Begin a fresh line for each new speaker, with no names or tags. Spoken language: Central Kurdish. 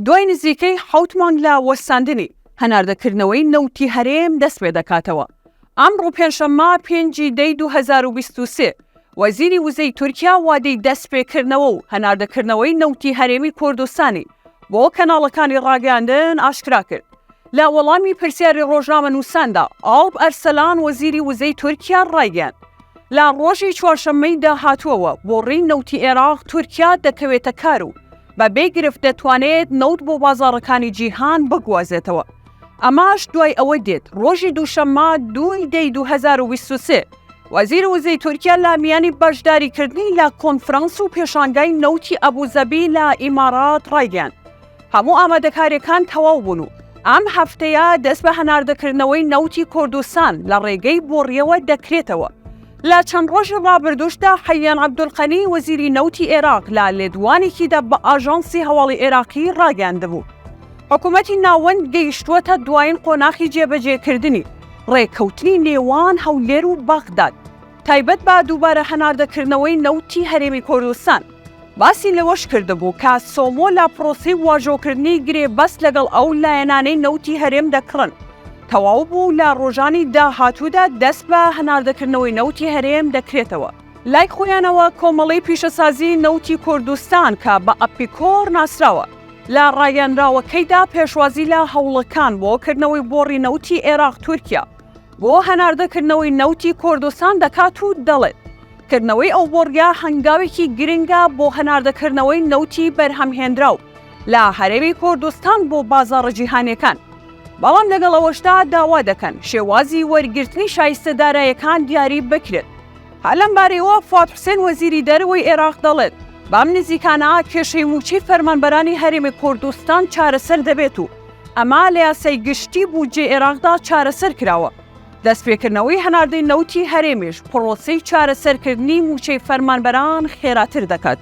دوای نزیکەی 7 مانگ لە وەستاندنی هەناردەکردنەوەی نەوتی هەرێم دەست پێ دەکاتەوە. ئەمڕۆ پێنجشەممە 5 دەی 2023 وەزیری وزەی تورکیا وادەی دەستپێکردنەوە و هەناردەکردنەوەی نەوتی هەرێمی کوردستانی بۆ کەناڵەکانی ڕاگەاندن ئاشکرا کرد. لە وەڵامی پرسیاری ڕۆژنامە نووساندا ئالپ ئەرسەلان وەزیری وزەی تورکیا ڕایگەیاند لە ڕۆژی چوارشەممەی داهاتووەوە بۆ ڕێی نەوتی عێراق تورکیا دەکەوێتە کار و بەبێ گرفت دەتوانێت نەوت بۆ بازاڕەکانی جیهان بگوازێتەوە. ئەماش دوای ئەوە دێت ڕۆژی دووشەممە 2 دەی 2023 وەزیری وزەی تورکیا لە میانی بەشداریکردنی لە کۆنفرانس و پێشانگای نەوتی ئەبوزەبی لە ئیمارات ڕایگەیاند هەموو ئامادەکاریەکان تەواو بوون و ئەم هەفتەیە دەست بە هەناردەکردنەوەی نەوتی کوردستان لە ڕێگەی بۆڕیەوە دەکرێتەوە. لە چەند ڕۆژی ڕابردوشدا حەیان عەبدولقەنی وەزیری نەوتی عێراق لە لێدوانێکیدا بە ئاژانسی هەواڵی عێراقی ڕاگەیاندبوو. حکوومەتی ناوەند گەیشتووەتە دوایین قۆناغی جێبەجێکردنی ڕێککەوتنی نێوان هەولێر و بەغداد تایبەت بە دووبارە هەناردەکردنەوەی نەوتی هەرێمی کوردستان. باسی لەوەش کردبوو کە سۆمۆ لە پرۆسی واژۆکردنی گرێبەست لەگەڵ ئەو لایەنانەی نەوتی هەرێم دەکڕن. تەواو بوو لە ڕۆژانی داهاتوودا دەست بە هەناردەکردنەوەی نەوتی هەرێم دەکرێتەوە. لای خۆیانەوە کۆمەڵی پیشەسازی نەوتی کوردستان کە بە ئەپیکۆر ناسراوە لە ڕاگەنراوەکەیدا پێشوازی لە هەوڵەکان بۆ کردنەوەی بۆڕی نەوتی عێراق تورکیا بۆ هەناردەکردنەوەی نەوتی کوردستان دەکات و دەڵێت کردنەوەی ئەو بۆڕیا هەنگاوێکی گرنگە بۆ هەناردەکردنەوەی نەوتی بەرهەمهێنراو لە هەرێمی کوردستان بۆ بازاڕە جیهانیەکان. بەڵام لەگەڵەوەشدا داوا دەکەن شێوازی وەرگرتنی شایستەدارایەکان دیاری بکرێت. هەلەم بارەیەوە فواد حوسێن وەزیری دەرەوەی عێراق دەڵێت بەم نزیکانە کێشەی موچەی فەرمانبەرانی هەرێمی کوردستان چارەسەر دەبێت و ئەمە لە یاسای گشتی بودجێ عێراقدا چارەسەر کراوە. دەستپێکردنەوەی هەناردەی نەوتی هەرێمیش پرۆسەی چارەسەرکردنی موچەی فەرمانبەران خێراتر دەکات.